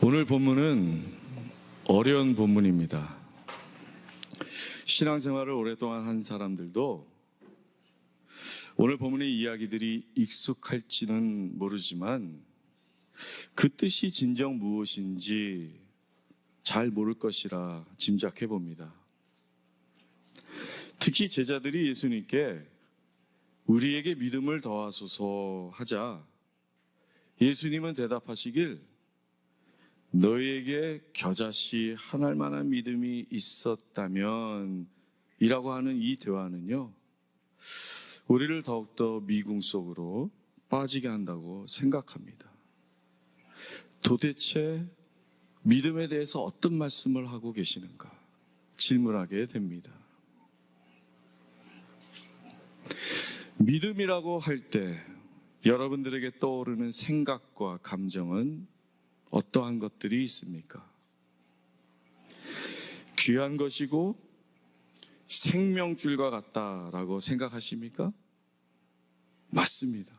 오늘 본문은 어려운 본문입니다. 신앙생활을 오랫동안 한 사람들도 오늘 본문의 이야기들이 익숙할지는 모르지만 그 뜻이 진정 무엇인지 잘 모를 것이라 짐작해 봅니다. 특히 제자들이 예수님께 우리에게 믿음을 더하소서 하자 예수님은 대답하시길 너희에게 겨자씨 한 알만한 믿음이 있었다면 이라고 하는 이 대화는요, 우리를 더욱더 미궁 속으로 빠지게 한다고 생각합니다. 도대체 믿음에 대해서 어떤 말씀을 하고 계시는가 질문하게 됩니다. 믿음이라고 할 때 여러분들에게 떠오르는 생각과 감정은 어떠한 것들이 있습니까? 귀한 것이고 생명줄과 같다라고 생각하십니까? 맞습니다.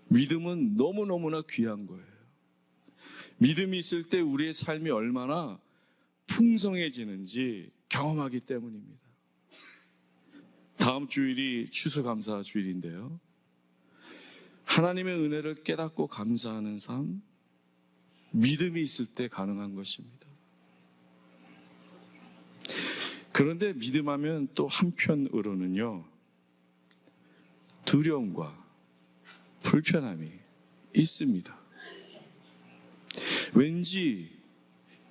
믿음은 너무너무나 귀한 거예요. 믿음이 있을 때 우리의 삶이 얼마나 풍성해지는지 경험하기 때문입니다. 다음 주일이 추수감사 주일인데요, 하나님의 은혜를 깨닫고 감사하는 삶, 믿음이 있을 때 가능한 것입니다. 그런데 믿음하면 또 한편으로는요, 두려움과 불편함이 있습니다. 왠지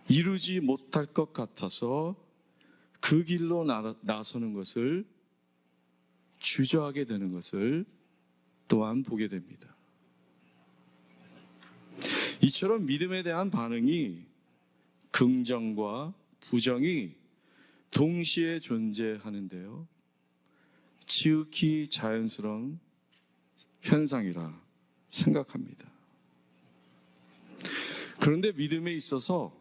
이루지 못할 것 같아서 그 길로 나서는 것을 주저하게 되는 것을 또한 보게 됩니다. 이처럼 믿음에 대한 반응이 긍정과 부정이 동시에 존재하는데요, 지극히 자연스러운 현상이라 생각합니다. 그런데 믿음에 있어서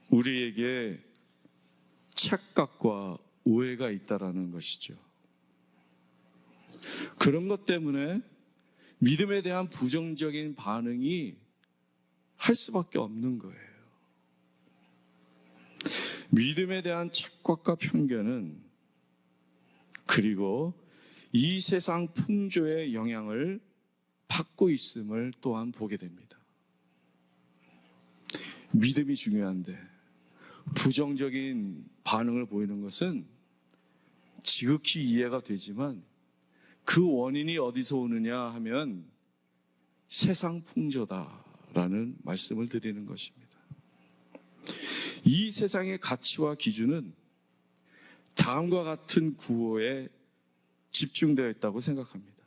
우리에게 착각과 오해가 있다라는 것이죠. 그런 것 때문에 믿음에 대한 부정적인 반응이 할 수밖에 없는 거예요. 믿음에 대한 착각과 편견은 그리고 이 세상 풍조의 영향을 받고 있음을 또한 보게 됩니다. 믿음이 중요한데 부정적인 반응을 보이는 것은 지극히 이해가 되지만 그 원인이 어디서 오느냐 하면 세상 풍조다라는 말씀을 드리는 것입니다. 이 세상의 가치와 기준은 다음과 같은 구호에 집중되어 있다고 생각합니다.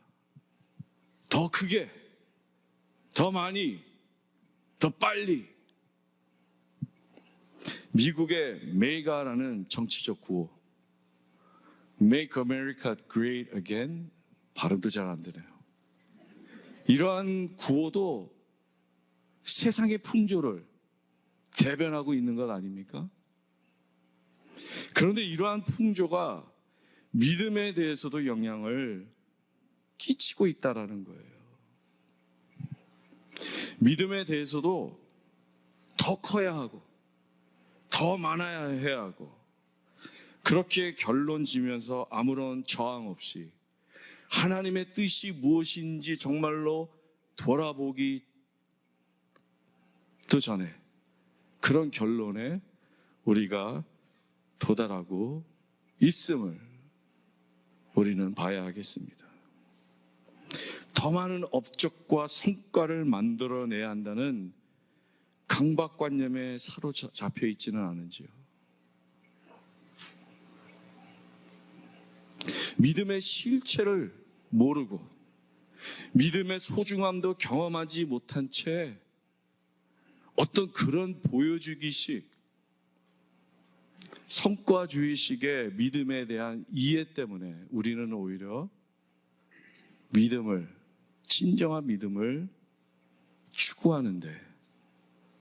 더 크게, 더 많이, 더 빨리. 미국의 메가라는 정치적 구호, Make America Great Again, 발음도 잘 안 되네요. 이러한 구호도 세상의 풍조를 대변하고 있는 것 아닙니까? 그런데 이러한 풍조가 믿음에 대해서도 영향을 끼치고 있다라는 거예요. 믿음에 대해서도 더 커야 하고 더 많아야 해야 하고 그렇게 결론 지면서 아무런 저항 없이 하나님의 뜻이 무엇인지 정말로 돌아보기도 전에 그런 결론에 우리가 도달하고 있음을 우리는 봐야 하겠습니다. 더 많은 업적과 성과를 만들어내야 한다는 강박관념에 사로잡혀 있지는 않은지요. 믿음의 실체를 모르고 믿음의 소중함도 경험하지 못한 채 어떤 그런 보여주기식, 성과주의식의 믿음에 대한 이해 때문에 우리는 오히려 믿음을, 진정한 믿음을 추구하는데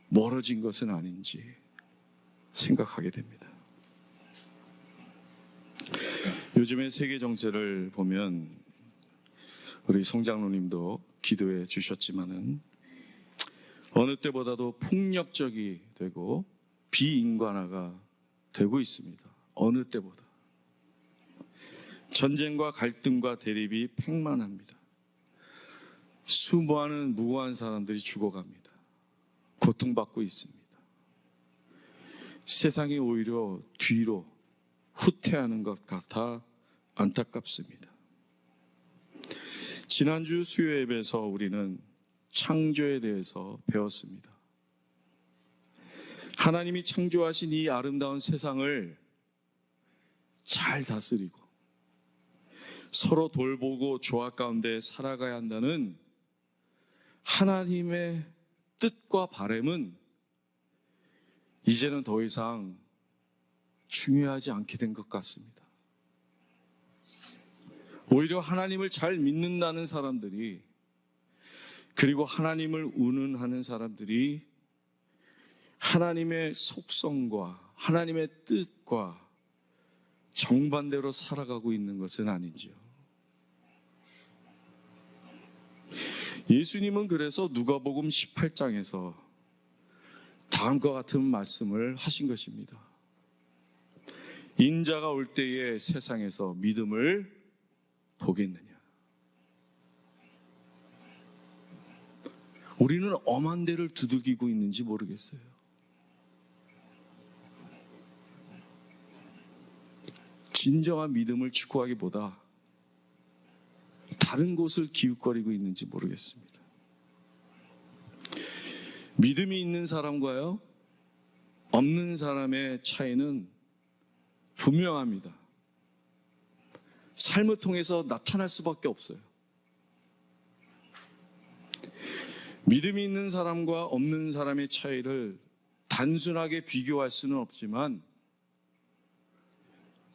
멀어진 것은 아닌지 생각하게 됩니다. 요즘에 세계 정세를 보면 우리 송 장로님도 기도해 주셨지만은 어느 때보다도 폭력적이 되고 비인간화가 되고 있습니다. 어느 때보다. 전쟁과 갈등과 대립이 팽만합니다. 수많은 무고한 사람들이 죽어갑니다. 고통받고 있습니다. 세상이 오히려 뒤로 후퇴하는 것 같아 안타깝습니다. 지난주 수요 예배에서 우리는 창조에 대해서 배웠습니다. 하나님이 창조하신 이 아름다운 세상을 잘 다스리고 서로 돌보고 조화 가운데 살아가야 한다는 하나님의 뜻과 바람은 이제는 더 이상 중요하지 않게 된 것 같습니다. 오히려 하나님을 잘 믿는다는 사람들이, 그리고 하나님을 운운하는 사람들이 하나님의 속성과 하나님의 뜻과 정반대로 살아가고 있는 것은 아닌지요. 예수님은 그래서 누가복음 18장에서 다음과 같은 말씀을 하신 것입니다. 인자가 올 때에 세상에서 믿음을 보겠느냐. 우리는 엄한 데를 두들기고 있는지 모르겠어요. 진정한 믿음을 추구하기보다 다른 곳을 기웃거리고 있는지 모르겠습니다. 믿음이 있는 사람과요, 없는 사람의 차이는 분명합니다. 삶을 통해서 나타날 수밖에 없어요. 믿음이 있는 사람과 없는 사람의 차이를 단순하게 비교할 수는 없지만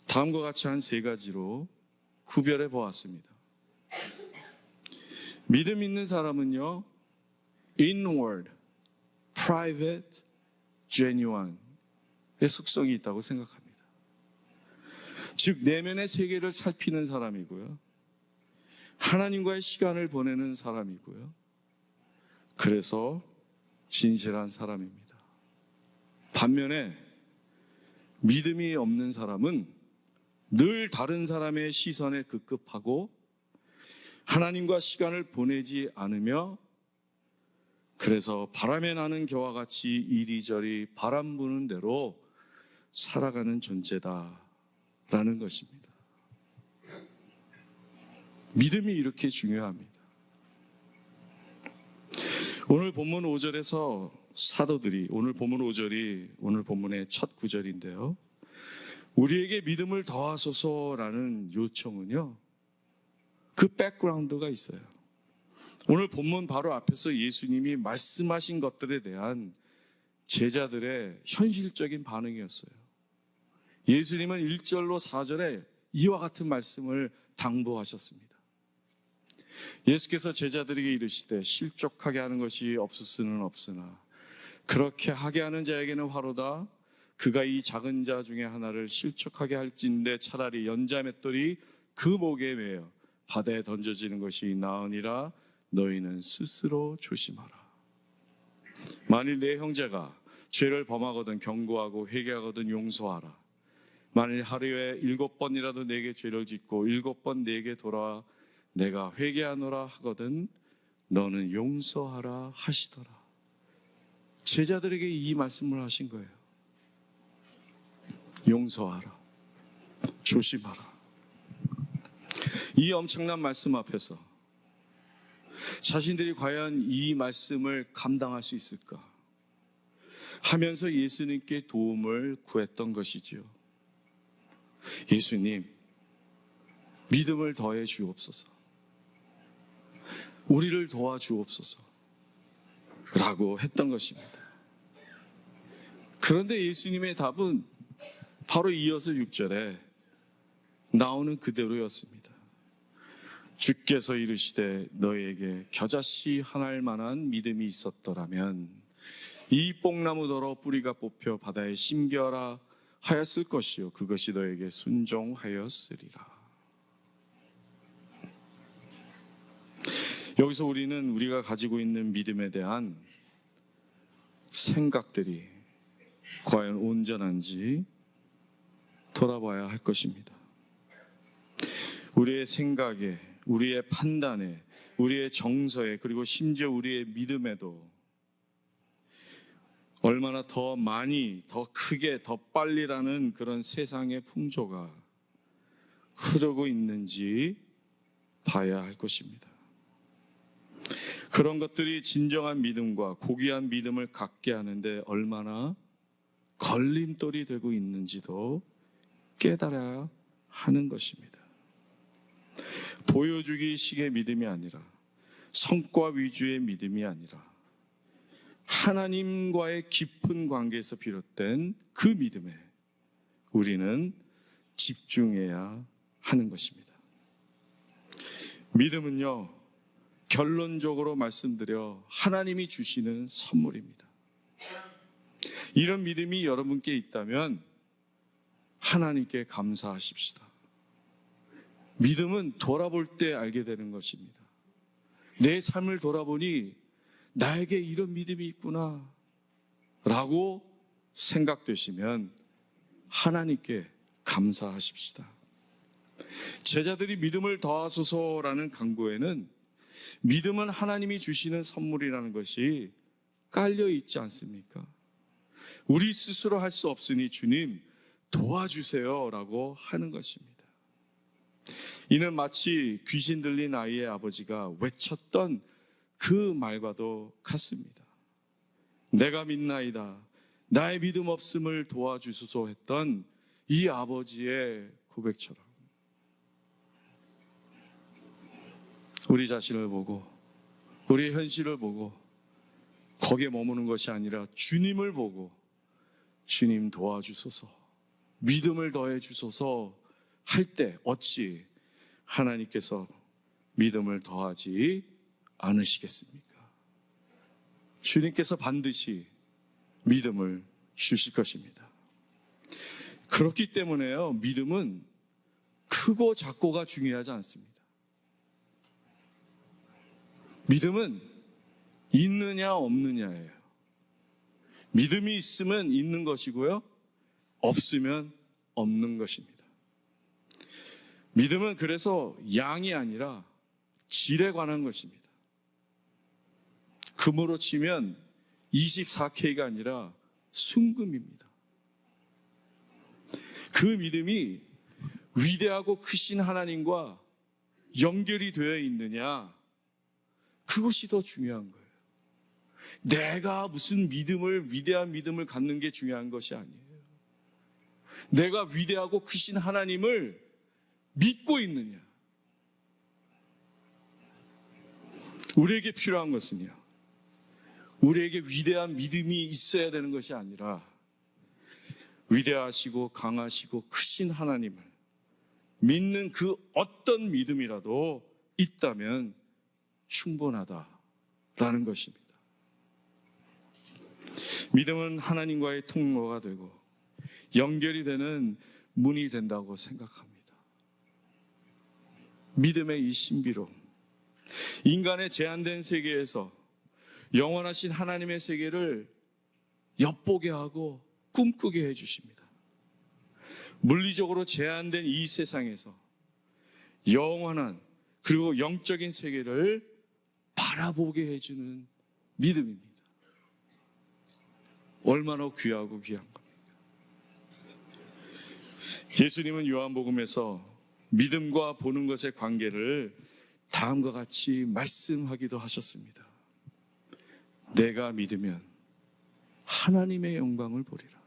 다음과 같이 한 3가지로 구별해 보았습니다. 믿음 있는 사람은요, inward, private, genuine의 속성이 있다고 생각합니다. 즉 내면의 세계를 살피는 사람이고요, 하나님과의 시간을 보내는 사람이고요, 그래서 진실한 사람입니다. 반면에 믿음이 없는 사람은 늘 다른 사람의 시선에 급급하고 하나님과 시간을 보내지 않으며, 그래서 바람에 나는 겨와 같이 이리저리 바람 부는 대로 살아가는 존재다라는 것입니다. 믿음이 이렇게 중요합니다. 오늘 본문 5절에서 사도들이, 오늘 본문 5절이 오늘 본문의 첫 구절인데요, 우리에게 믿음을 더하소서라는 요청은요, 그 백그라운드가 있어요. 오늘 본문 바로 앞에서 예수님이 말씀하신 것들에 대한 제자들의 현실적인 반응이었어요. 예수님은 1절로 4절에 이와 같은 말씀을 당부하셨습니다. 예수께서 제자들에게 이르시되 실족하게 하는 것이 없을 수는 없으나 그렇게 하게 하는 자에게는 화로다. 그가 이 작은 자 중에 하나를 실족하게 할진대 차라리 연자 맷돌이 그 목에 매어 바다에 던져지는 것이 나으니라. 너희는 스스로 조심하라. 만일 내 형제가 죄를 범하거든 경고하고 회개하거든 용서하라. 만일 하루에 7번이라도 내게 죄를 짓고 7번 내게 돌아와 내가 회개하노라 하거든 너는 용서하라 하시더라. 제자들에게 이 말씀을 하신 거예요. 용서하라, 조심하라. 이 엄청난 말씀 앞에서 자신들이 과연 이 말씀을 감당할 수 있을까 하면서 예수님께 도움을 구했던 것이지요. 예수님, 믿음을 더해 주옵소서, 우리를 도와주옵소서 라고 했던 것입니다. 그런데 예수님의 답은 바로 이어서 6절에 나오는 그대로였습니다. 주께서 이르시되 너희에게 겨자씨 하나일 만한 믿음이 있었더라면 이 뽕나무더러 뿌리가 뽑혀 바다에 심겨라 하였을 것이요 그것이 너에게 순종하였으리라. 여기서 우리는 우리가 가지고 있는 믿음에 대한 생각들이 과연 온전한지 돌아봐야 할 것입니다. 우리의 생각에, 우리의 판단에, 우리의 정서에, 그리고 심지어 우리의 믿음에도 얼마나 더 많이, 더 크게, 더 빨리라는 그런 세상의 풍조가 흐르고 있는지 봐야 할 것입니다. 그런 것들이 진정한 믿음과 고귀한 믿음을 갖게 하는데 얼마나 걸림돌이 되고 있는지도 깨달아야 하는 것입니다. 보여주기식의 믿음이 아니라, 성과 위주의 믿음이 아니라 하나님과의 깊은 관계에서 비롯된 그 믿음에 우리는 집중해야 하는 것입니다. 믿음은요, 결론적으로 말씀드려 하나님이 주시는 선물입니다. 이런 믿음이 여러분께 있다면 하나님께 감사하십시다. 믿음은 돌아볼 때 알게 되는 것입니다. 내 삶을 돌아보니 나에게 이런 믿음이 있구나 라고 생각되시면 하나님께 감사하십시다. 제자들이 믿음을 더하소서라는 강구에는 믿음은 하나님이 주시는 선물이라는 것이 깔려 있지 않습니까? 우리 스스로 할 수 없으니 주님 도와주세요 라고 하는 것입니다. 이는 마치 귀신 들린 아이의 아버지가 외쳤던 그 말과도 같습니다. 내가 믿나이다, 나의 믿음 없음을 도와주소서 했던 이 아버지의 고백처럼 우리 자신을 보고, 우리의 현실을 보고 거기에 머무는 것이 아니라 주님을 보고 주님 도와주소서, 믿음을 더해 주소서 할 때 어찌 하나님께서 믿음을 더하지 않으시겠습니까? 주님께서 반드시 믿음을 주실 것입니다. 그렇기 때문에요, 믿음은 크고 작고가 중요하지 않습니다. 믿음은 있느냐 없느냐예요. 믿음이 있으면 있는 것이고요, 없으면 없는 것입니다. 믿음은 그래서 양이 아니라 질에 관한 것입니다. 금으로 치면 24K가 아니라 순금입니다. 그 믿음이 위대하고 크신 하나님과 연결이 되어 있느냐, 그것이 더 중요한 거예요. 내가 무슨 믿음을, 위대한 믿음을 갖는 게 중요한 것이 아니에요. 내가 위대하고 크신 하나님을 믿고 있느냐. 우리에게 필요한 것은요, 우리에게 위대한 믿음이 있어야 되는 것이 아니라 위대하시고 강하시고 크신 하나님을 믿는 그 어떤 믿음이라도 있다면 충분하다라는 것입니다. 믿음은 하나님과의 통로가 되고 연결이 되는 문이 된다고 생각합니다. 믿음의 이 신비로움, 인간의 제한된 세계에서 영원하신 하나님의 세계를 엿보게 하고 꿈꾸게 해주십니다. 물리적으로 제한된 이 세상에서 영원한 그리고 영적인 세계를 바라보게 해주는 믿음입니다. 얼마나 귀하고 귀한 겁니까? 예수님은 요한복음에서 믿음과 보는 것의 관계를 다음과 같이 말씀하기도 하셨습니다. 내가 믿으면 하나님의 영광을 보리라.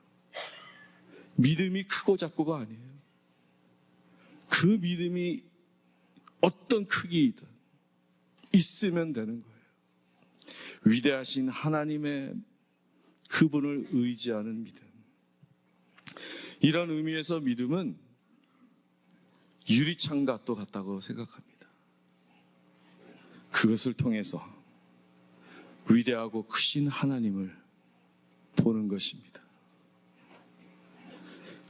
믿음이 크고 작고가 아니에요. 그 믿음이 어떤 크기이든 있으면 되는 거예요. 위대하신 하나님의 그분을 의지하는 믿음. 이런 의미에서 믿음은 유리창과 또 같다고 생각합니다. 그것을 통해서 위대하고 크신 하나님을 보는 것입니다.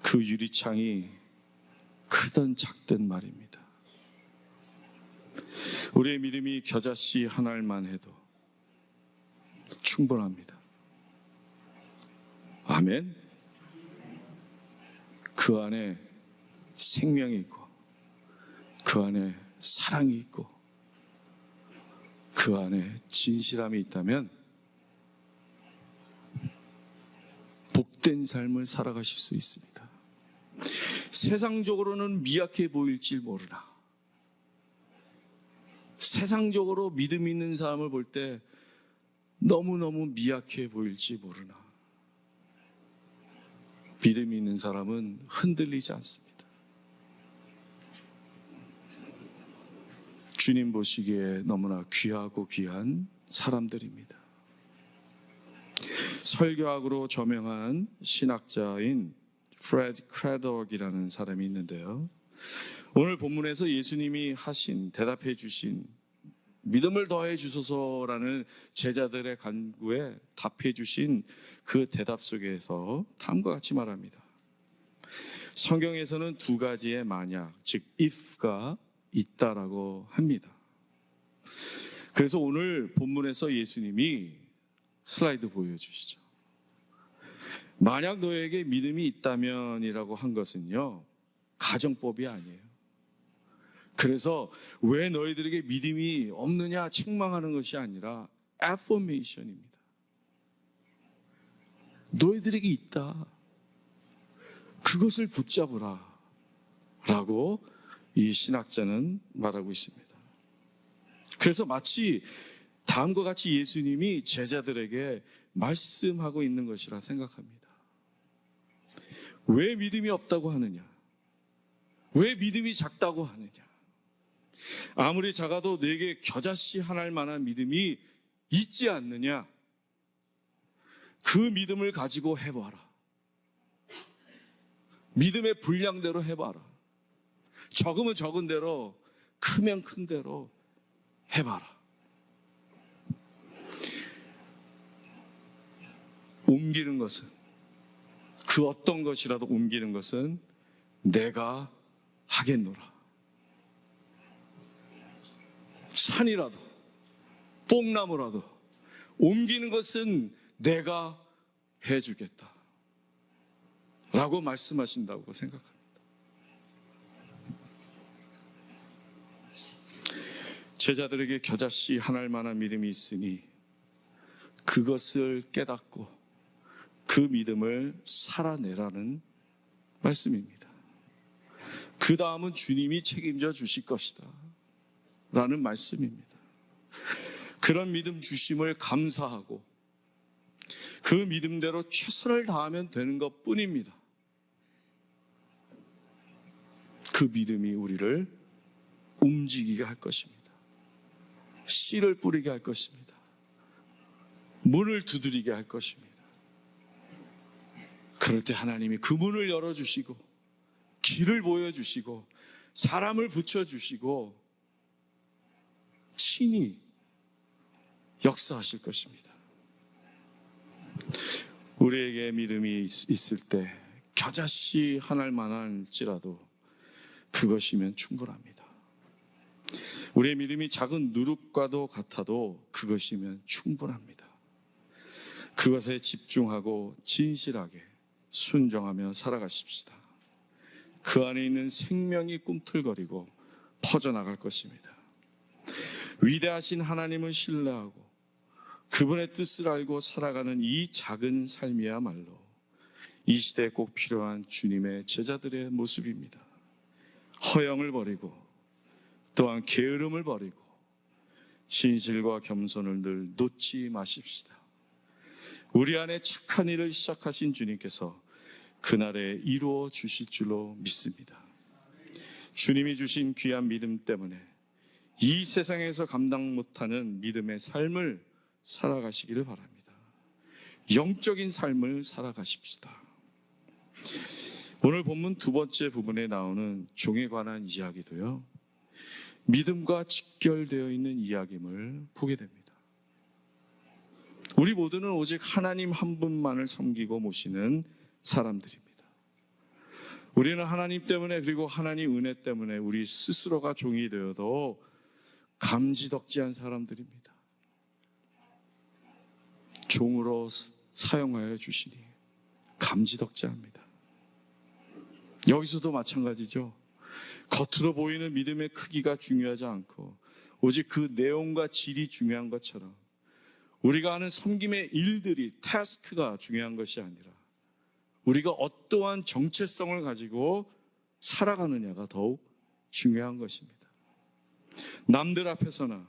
그 유리창이 크든 작든 말입니다. 우리의 믿음이 겨자씨 하나만 해도 충분합니다. 아멘. 그 안에 생명이 있고 그 안에 사랑이 있고 그 안에 진실함이 있다면 복된 삶을 살아가실 수 있습니다. 세상적으로는 미약해 보일지 모르나, 세상적으로 믿음 있는 사람을 볼 때 너무너무 미약해 보일지 모르나, 믿음 있는 사람은 흔들리지 않습니다. 주님 보시기에 너무나 귀하고 귀한 사람들입니다. 설교학으로 저명한 신학자인 프레드 크래덕이라는 사람이 있는데요, 오늘 본문에서 예수님이 대답해 주신 믿음을 더해 주소서라는 제자들의 간구에 답해 주신 그 대답 속에서 다음과 같이 말합니다. 성경에서는 두 가지의 만약, 즉 if가 있다라고 합니다. 그래서 오늘 본문에서 예수님이 슬라이드 보여주시죠. 만약 너에게 믿음이 있다면이라고 한 것은요, 가정법이 아니에요. 그래서 왜 너희들에게 믿음이 없느냐 책망하는 것이 아니라 affirmation입니다. 너희들에게 있다. 그것을 붙잡으라 라고 이 신학자는 말하고 있습니다. 그래서 마치 다음과 같이 예수님이 제자들에게 말씀하고 있는 것이라 생각합니다. 왜 믿음이 없다고 하느냐? 왜 믿음이 작다고 하느냐? 아무리 작아도 내게 겨자씨 하나일 만한 믿음이 있지 않느냐? 그 믿음을 가지고 해봐라. 믿음의 분량대로 해봐라. 적으면 적은 대로, 크면 큰 대로 해봐라. 옮기는 것은, 그 어떤 것이라도 옮기는 것은 내가 하겠노라. 산이라도 뽕나무라도 옮기는 것은 내가 해주겠다 라고 말씀하신다고 생각합니다. 제자들에게 겨자씨 하나일 만한 믿음이 있으니 그것을 깨닫고 그 믿음을 살아내라는 말씀입니다. 그 다음은 주님이 책임져 주실 것이다 라는 말씀입니다. 그런 믿음 주심을 감사하고 그 믿음대로 최선을 다하면 되는 것 뿐입니다. 그 믿음이 우리를 움직이게 할 것입니다. 씨를 뿌리게 할 것입니다. 문을 두드리게 할 것입니다. 그럴 때 하나님이 그 문을 열어주시고 길을 보여주시고 사람을 붙여주시고 친히 역사하실 것입니다. 우리에게 믿음이 있을 때 겨자씨 하나일 만할지라도 그것이면 충분합니다. 우리의 믿음이 작은 누룩과도 같아도 그것이면 충분합니다. 그것에 집중하고 진실하게 순종하며 살아가십시다. 그 안에 있는 생명이 꿈틀거리고 퍼져나갈 것입니다. 위대하신 하나님을 신뢰하고 그분의 뜻을 알고 살아가는 이 작은 삶이야말로 이 시대에 꼭 필요한 주님의 제자들의 모습입니다. 허영을 버리고 또한 게으름을 버리고 진실과 겸손을 늘 놓지 마십시다. 우리 안에 착한 일을 시작하신 주님께서 그날에 이루어 주실 줄로 믿습니다. 주님이 주신 귀한 믿음 때문에 이 세상에서 감당 못하는 믿음의 삶을 살아가시기를 바랍니다. 영적인 삶을 살아가십시다. 오늘 본문 두 번째 부분에 나오는 종에 관한 이야기도요, 믿음과 직결되어 있는 이야기임을 보게 됩니다. 우리 모두는 오직 하나님 한 분만을 섬기고 모시는 사람들입니다. 우리는 하나님 때문에 그리고 하나님 은혜 때문에 우리 스스로가 종이 되어도 감지덕지한 감지덕지합니다. 여기서도 마찬가지죠. 겉으로 보이는 믿음의 크기가 중요하지 않고 오직 그 내용과 질이 중요한 것처럼 우리가 하는 섬김의 일들이, 태스크가 중요한 것이 아니라 우리가 어떠한 정체성을 가지고 살아가느냐가 더욱 중요한 것입니다. 남들 앞에서나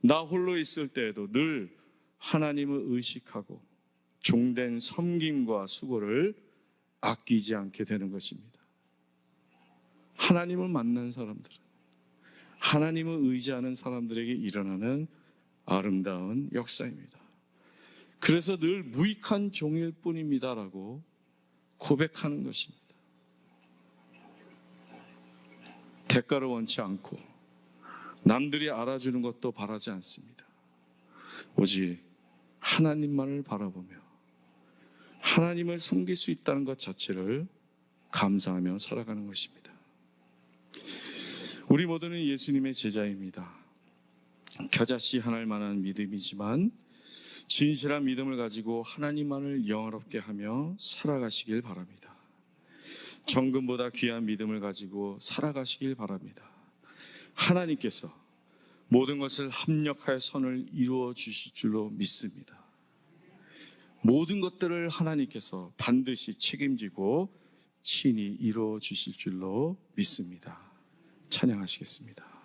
나 홀로 있을 때에도 늘 하나님을 의식하고 종된 섬김과 수고를 아끼지 않게 되는 것입니다. 하나님을 만난 사람들은, 하나님을 의지하는 사람들에게 일어나는 아름다운 역사입니다. 그래서 늘 무익한 종일 뿐입니다라고 고백하는 것입니다. 대가를 원치 않고 남들이 알아주는 것도 바라지 않습니다. 오직 하나님만을 바라보며 하나님을 섬길 수 있다는 것 자체를 감사하며 살아가는 것입니다. 우리 모두는 예수님의 제자입니다. 겨자씨 하나일 만한 믿음이지만 진실한 믿음을 가지고 하나님만을 영화롭게 하며 살아가시길 바랍니다. 정금보다 귀한 믿음을 가지고 살아가시길 바랍니다. 하나님께서 모든 것을 합력하여 선을 이루어 주실 줄로 믿습니다. 모든 것들을 하나님께서 반드시 책임지고 친히 이루어 주실 줄로 믿습니다. 찬양하시겠습니다.